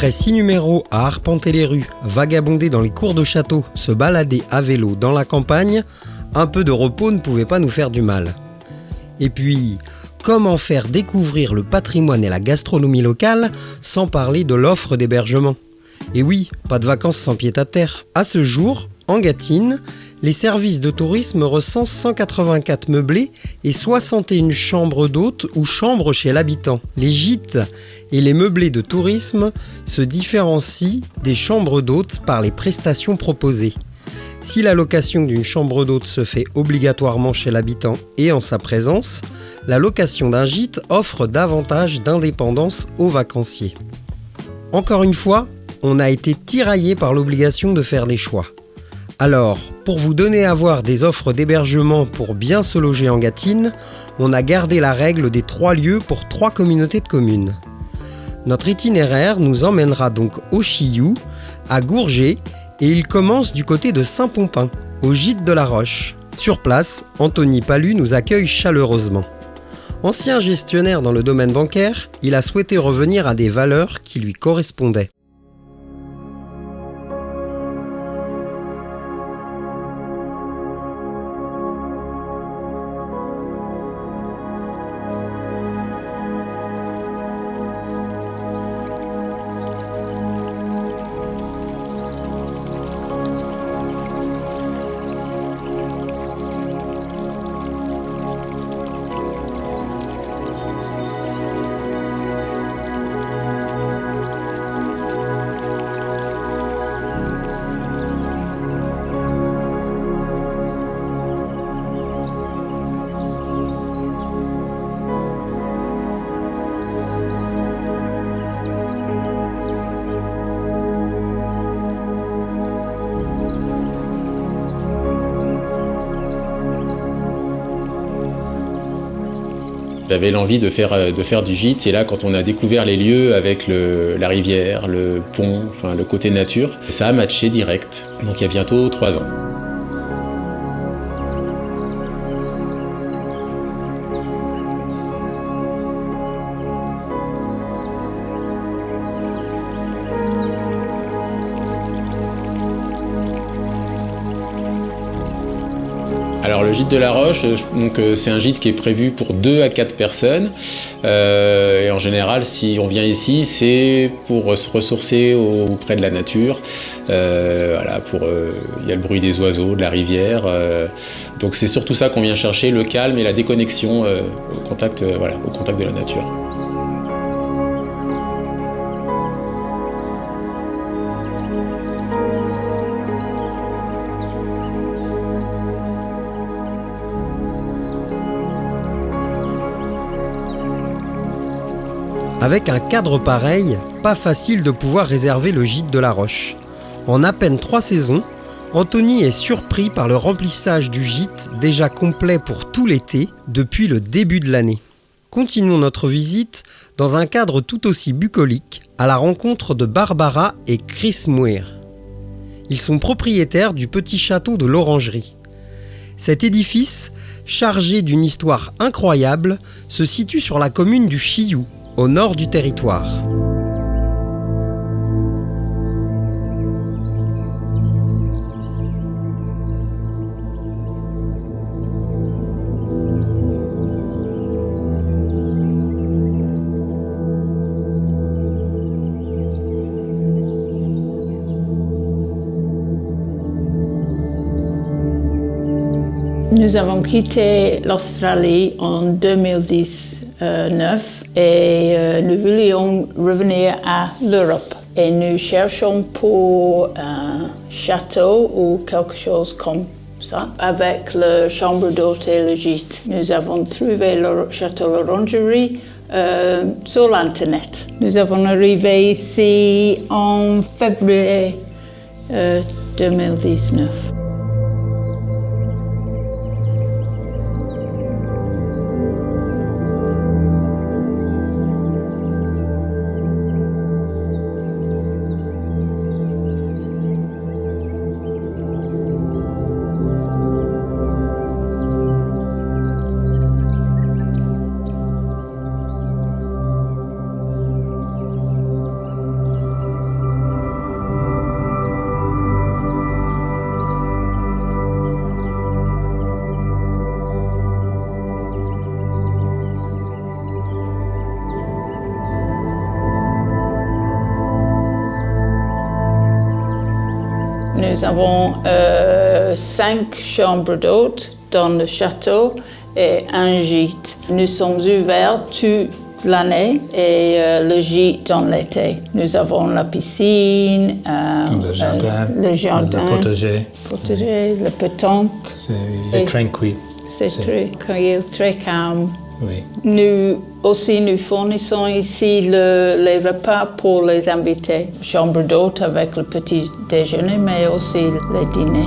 Après 6 numéros à arpenter les rues, vagabonder dans les cours de château, se balader à vélo dans la campagne, un peu de repos ne pouvait pas nous faire du mal. Et puis, comment faire découvrir le patrimoine et la gastronomie locale sans parler de l'offre d'hébergement ? Et oui, pas de vacances sans pied-à-terre. À ce jour, en Gâtine, les services de tourisme recensent 184 meublés et 61 chambres d'hôtes ou chambres chez l'habitant. Les gîtes et les meublés de tourisme se différencient des chambres d'hôtes par les prestations proposées. Si la location d'une chambre d'hôte se fait obligatoirement chez l'habitant et en sa présence, la location d'un gîte offre davantage d'indépendance aux vacanciers. Encore une fois, on a été tiraillé par l'obligation de faire des choix. Alors, pour vous donner à voir des offres d'hébergement pour bien se loger en Gâtine, on a gardé la règle des 3 lieux pour 3 communautés de communes. Notre itinéraire nous emmènera donc au Chillou, à Gourget, et il commence du côté de Saint-Pompin, au gîte de la Roche. Sur place, Anthony Palu nous accueille chaleureusement. Ancien gestionnaire dans le domaine bancaire, il a souhaité revenir à des valeurs qui lui correspondaient. J'avais l'envie de faire du gîte et là quand on a découvert les lieux avec la rivière, le pont, enfin le côté nature, ça a matché direct. Donc il y a bientôt 3 ans. Alors le gîte de la Roche, c'est un gîte qui est prévu pour 2 à 4 personnes. Et en général, si on vient ici, c'est pour se ressourcer auprès de la nature. Il y a le bruit des oiseaux, de la rivière. Donc c'est surtout ça qu'on vient chercher, le calme et la déconnexion au contact de la nature. Avec un cadre pareil, pas facile de pouvoir réserver le gîte de la Roche. En à peine 3 saisons, Anthony est surpris par le remplissage du gîte déjà complet pour tout l'été depuis le début de l'année. Continuons notre visite dans un cadre tout aussi bucolique à la rencontre de Barbara et Chris Muir. Ils sont propriétaires du petit château de l'Orangerie. Cet édifice, chargé d'une histoire incroyable, se situe sur la commune du Chillou, au nord du territoire. Nous avons quitté l'Australie en 2019 et nous voulions revenir à l'Europe. Et nous cherchons pour un château ou quelque chose comme ça, avec la chambre d'hôte et le gîte. Nous avons trouvé le château L'Orangerie sur l'Internet. Nous avons arrivé ici en février 2019. Nous avons 5 chambres d'hôtes dans le château et un gîte. Nous sommes ouverts toute l'année et le gîte dans l'été. Nous avons la piscine, le jardin, le potager, le pétanque. C'est tranquille. C'est très calme. Oui. Nous fournissons ici les repas pour les invités. Chambre d'hôte avec le petit déjeuner, mais aussi les dîners.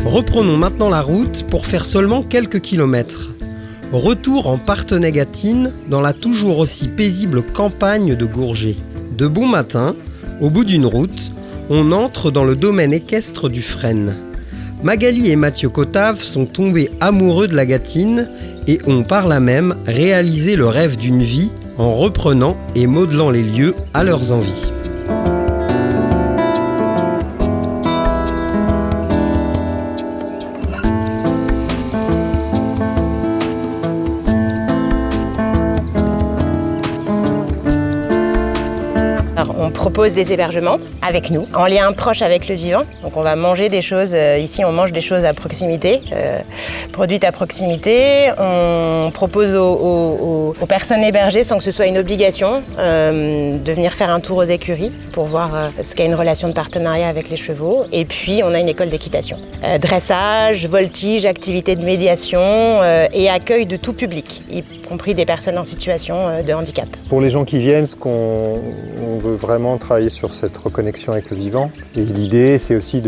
Reprenons maintenant la route pour faire seulement quelques kilomètres. Retour en Parthenay-Gâtine, dans la toujours aussi paisible campagne de Gourget. De bon matin, au bout d'une route, on entre dans le domaine équestre du Frêne. Magali et Mathieu Cotave sont tombés amoureux de la Gâtine et ont par là même réalisé le rêve d'une vie en reprenant et modelant les lieux à leurs envies. On propose des hébergements avec nous, en lien proche avec le vivant. Donc on va manger des choses, ici on mange des choses à proximité, produites à proximité. On propose aux personnes hébergées, sans que ce soit une obligation, de venir faire un tour aux écuries pour voir ce qu'est une relation de partenariat avec les chevaux. Et puis on a une école d'équitation. Dressage, voltige, activités de médiation et accueil de tout public, y compris des personnes en situation de handicap. Pour les gens qui viennent, on veut vraiment travailler sur cette reconnexion avec le vivant. Et l'idée, c'est aussi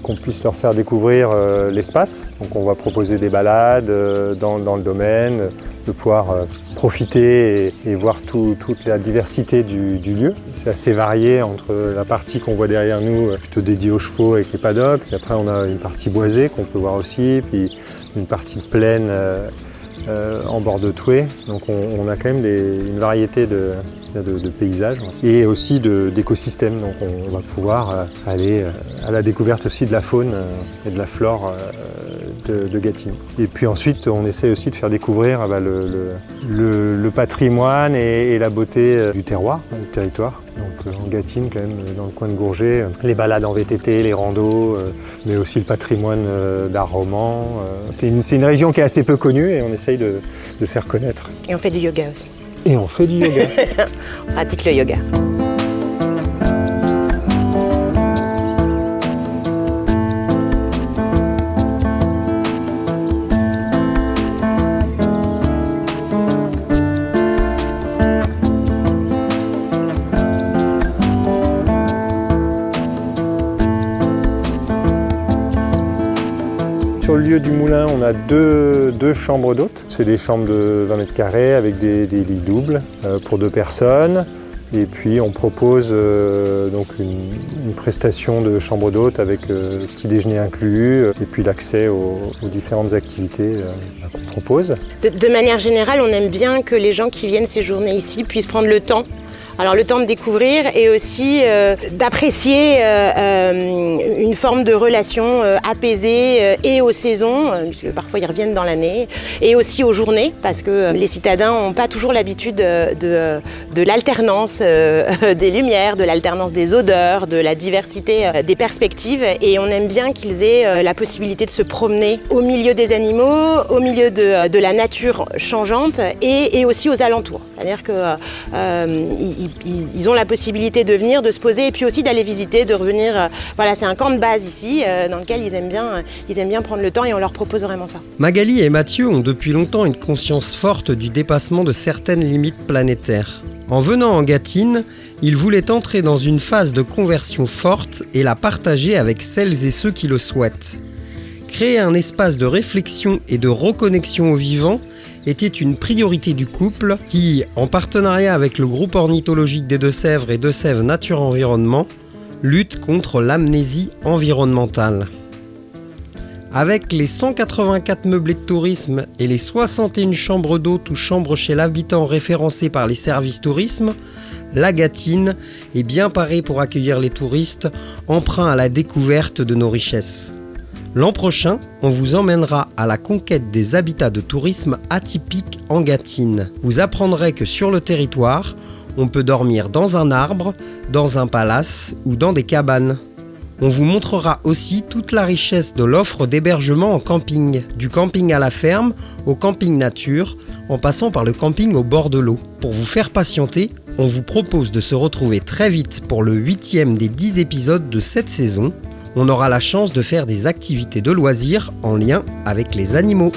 qu'on puisse leur faire découvrir l'espace. Donc on va proposer des balades dans le domaine, de pouvoir profiter et voir toute la diversité du lieu. C'est assez varié entre la partie qu'on voit derrière nous, plutôt dédiée aux chevaux avec les paddocks. Puis après, on a une partie boisée qu'on peut voir aussi, puis une partie de plaine en bord de Toué. Donc on a quand même une variété de paysages et aussi d'écosystèmes. Donc on va pouvoir aller à la découverte aussi de la faune et de la flore de Gâtine. Et puis ensuite, on essaie aussi de faire découvrir le patrimoine et la beauté du terroir, du territoire. Donc en Gâtine, quand même, dans le coin de Gourget, les balades en VTT, les randos, mais aussi le patrimoine d'art roman. C'est une région qui est assez peu connue et on essaye de faire connaître. Et on fait du yoga aussi. Et on fait du yoga. On pratique le yoga. Sur le lieu du moulin, on a deux chambres d'hôtes. C'est des chambres de 20 mètres carrés avec des lits doubles pour 2 personnes. Et puis on propose donc une prestation de chambre d'hôtes avec petit déjeuner inclus et puis l'accès aux différentes activités qu'on propose. De manière générale, on aime bien que les gens qui viennent séjourner ici puissent prendre le temps. Alors le temps de découvrir et aussi d'apprécier une forme de relation apaisée et aux saisons, puisque parfois ils reviennent dans l'année, et aussi aux journées, parce que les citadins n'ont pas toujours l'habitude de l'alternance des lumières, de l'alternance des odeurs, de la diversité des perspectives, et on aime bien qu'ils aient la possibilité de se promener au milieu des animaux, au milieu de la nature changeante et aussi aux alentours. C'est-à-dire qu'ils ont la possibilité de venir, de se poser et puis aussi d'aller visiter, de revenir. Voilà, c'est un camp de base ici dans lequel ils aiment bien prendre le temps et on leur propose vraiment ça. Magali et Mathieu ont depuis longtemps une conscience forte du dépassement de certaines limites planétaires. En venant en Gâtine, ils voulaient entrer dans une phase de conversion forte et la partager avec celles et ceux qui le souhaitent. Créer un espace de réflexion et de reconnexion au vivant était une priorité du couple qui, en partenariat avec le groupe ornithologique des Deux-Sèvres et Deux-Sèvres Nature Environnement, lutte contre l'amnésie environnementale. Avec les 184 meublés de tourisme et les 61 chambres d'hôtes ou chambres chez l'habitant référencées par les services tourisme, la Gâtine est bien parée pour accueillir les touristes, emprunts à la découverte de nos richesses. L'an prochain, on vous emmènera à la conquête des habitats de tourisme atypiques en Gâtine. Vous apprendrez que sur le territoire, on peut dormir dans un arbre, dans un palace ou dans des cabanes. On vous montrera aussi toute la richesse de l'offre d'hébergement en camping, du camping à la ferme au camping nature, en passant par le camping au bord de l'eau. Pour vous faire patienter, on vous propose de se retrouver très vite pour le 8e des 10 épisodes de cette saison. On aura la chance de faire des activités de loisirs en lien avec les animaux.